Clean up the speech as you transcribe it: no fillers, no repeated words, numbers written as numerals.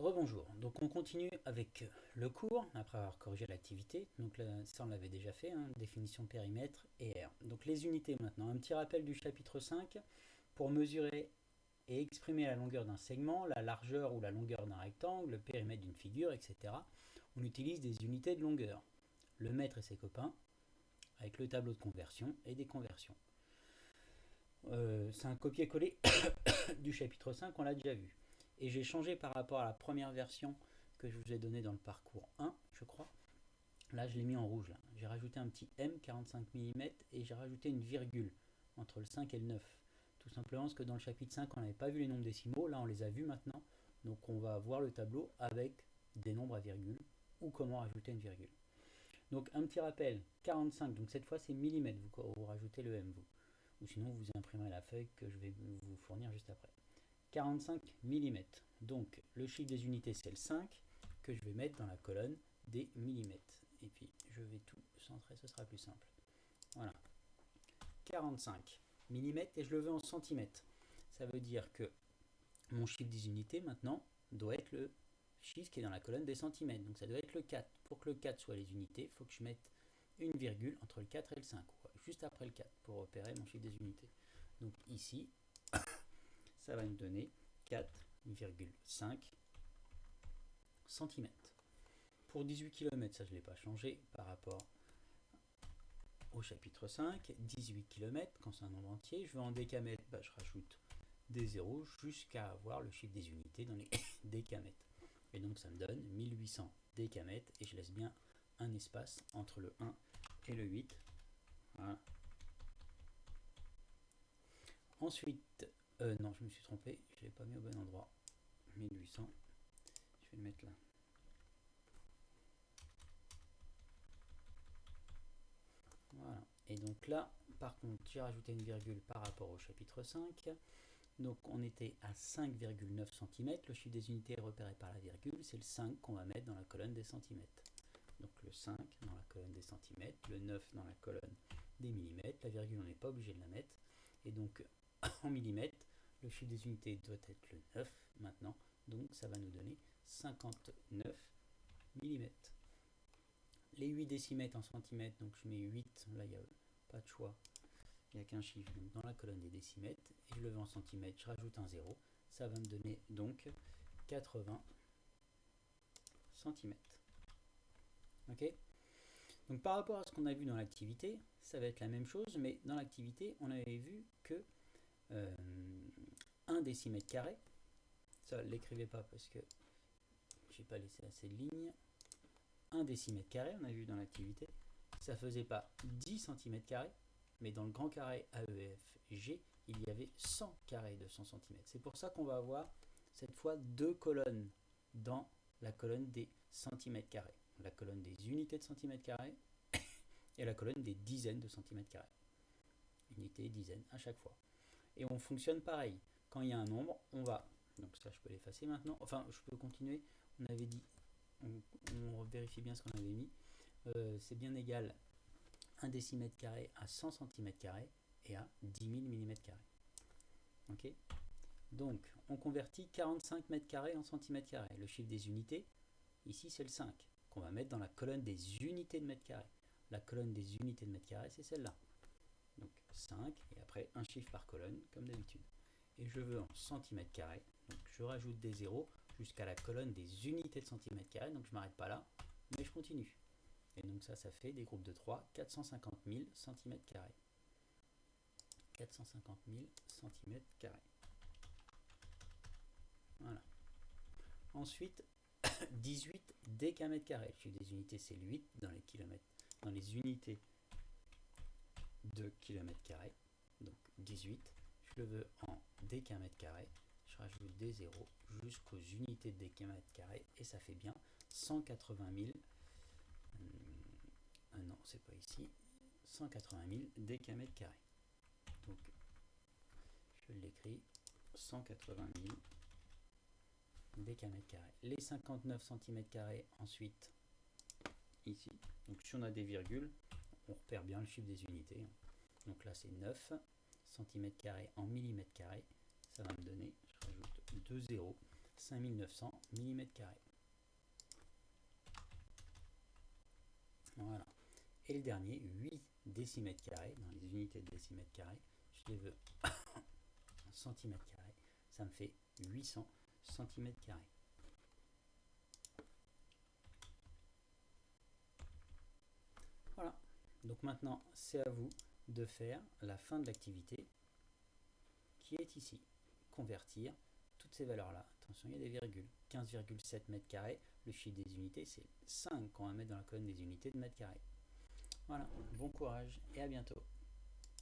Rebonjour, donc on continue avec le cours, après avoir corrigé l'activité, donc là, ça on l'avait déjà fait, hein, définition de périmètre et R. Donc les unités maintenant, un petit rappel du chapitre 5, pour mesurer et exprimer la longueur d'un segment, la largeur ou la longueur d'un rectangle, le périmètre d'une figure, etc. On utilise des unités de longueur, le mètre et ses copains, avec le tableau de conversion et des conversions. C'est un copier-coller du chapitre 5, on l'a déjà vu. Et j'ai changé par rapport à la première version que je vous ai donnée dans le parcours 1, je crois. Là, je l'ai mis en rouge. J'ai rajouté un petit M, 45 mm, et j'ai rajouté une virgule entre le 5 et le 9. Tout simplement parce que dans le chapitre 5, on n'avait pas vu les nombres décimaux. Là, on les a vus maintenant. Donc, on va voir le tableau avec des nombres à virgule ou comment rajouter une virgule. Donc, un petit rappel, 45. Donc, cette fois, c'est millimètres. Vous rajoutez le M, vous. Ou sinon, vous imprimerez la feuille que je vais vous fournir juste après. 45 mm. Donc le chiffre des unités c'est le 5 que je vais mettre dans la colonne des millimètres. Et puis je vais tout centrer, ce sera plus simple. Voilà. 45 mm et je le veux en centimètres. Ça veut dire que mon chiffre des unités maintenant doit être le chiffre qui est dans la colonne des centimètres. Donc ça doit être le 4. Pour que le 4 soit les unités, il faut que je mette une virgule entre le 4 et le 5. Juste après le 4 pour repérer mon chiffre des unités. Donc ici, ça va me donner 4,5 cm. Pour 18 km, ça je ne l'ai pas changé par rapport au chapitre 5. 18 km, quand c'est un nombre entier, je veux en décamètres, je rajoute des zéros jusqu'à avoir le chiffre des unités dans les décamètres. Et donc ça me donne 1800 décamètres et je laisse bien un espace entre le 1 et le 8. Voilà. Ensuite, non, je me suis trompé, je ne l'ai pas mis au bon endroit. 1800, je vais le mettre là. Voilà. Et donc là, par contre, j'ai rajouté une virgule par rapport au chapitre 5. Donc on était à 5,9 cm. Le chiffre des unités est repéré par la virgule. C'est le 5 qu'on va mettre dans la colonne des centimètres. Donc le 5 dans la colonne des centimètres, le 9 dans la colonne des millimètres. La virgule, on n'est pas obligé de la mettre. Et donc en millimètres, le chiffre des unités doit être le 9 maintenant. Donc ça va nous donner 59 mm. Les 8 décimètres en centimètres, donc je mets 8, là il n'y a pas de choix, il n'y a qu'un chiffre donc dans la colonne des décimètres, et je le veux en centimètres, je rajoute un 0, ça va me donner donc 80 cm. Ok. Donc par rapport à ce qu'on a vu dans l'activité, ça va être la même chose, mais dans l'activité, on avait vu que 1 décimètre carré, ça ne l'écrivez pas parce que j'ai pas laissé assez de lignes, 1 décimètre carré, on a vu dans l'activité, ça faisait pas 10 cm carrés, mais dans le grand carré AEFG, il y avait 100 carrés de 100 cm. C'est pour ça qu'on va avoir cette fois deux colonnes dans la colonne des centimètres carrés. La colonne des unités de centimètres carrés et la colonne des dizaines de centimètres carrés. Unités, dizaines à chaque fois. Et on fonctionne pareil. Quand il y a un nombre, on va... Donc ça, je peux l'effacer maintenant. Enfin, je peux continuer. On avait dit... On vérifie bien ce qu'on avait mis. C'est bien égal 1 décimètre carré à 100 cm carrés et à 10 000 mm carrés. Ok. Donc, on convertit 45 mètres carrés en centimètres carrés. Le chiffre des unités, ici, c'est le 5, qu'on va mettre dans la colonne des unités de mètres carrés. La colonne des unités de mètres carrés, c'est celle-là. Donc, 5, et après, un chiffre par colonne, comme d'habitude. Et je veux en centimètres carrés. Donc, je rajoute des zéros jusqu'à la colonne des unités de centimètres carrés. Donc, je ne m'arrête pas là, mais je continue. Et donc ça fait des groupes de 3, 450 000 cm². 450 000 cm². Voilà. Ensuite, 18 décamètres². Le chiffre des unités, c'est le 8 dans les kilomètres, dans les unités de kilomètres². Donc 18. Je le veux en décamètres². Je rajoute des zéros jusqu'aux unités de décamètres² et ça fait bien 180 000. Non, c'est pas ici. 180 000 décamètres². Donc, je l'écris 180 000 décamètres². Les 59 cm² ensuite, ici. Donc, si on a des virgules, on repère bien le chiffre des unités. Donc là, c'est 9 cm² en millimètres². Ça va me donner, je rajoute 2 zéros, 5900 mm². Voilà. Et le dernier, 8 décimètres carrés, dans les unités de décimètres carrés, je les veux en centimètres carrés, ça me fait 800 centimètres carrés. Voilà. Donc maintenant, c'est à vous de faire la fin de l'activité qui est ici. Convertir toutes ces valeurs-là. Attention, il y a des virgules. 15,7 mètres carrés. Le chiffre des unités, c'est 5 qu'on va mettre dans la colonne des unités de mètres carrés. Voilà. Bon courage et à bientôt.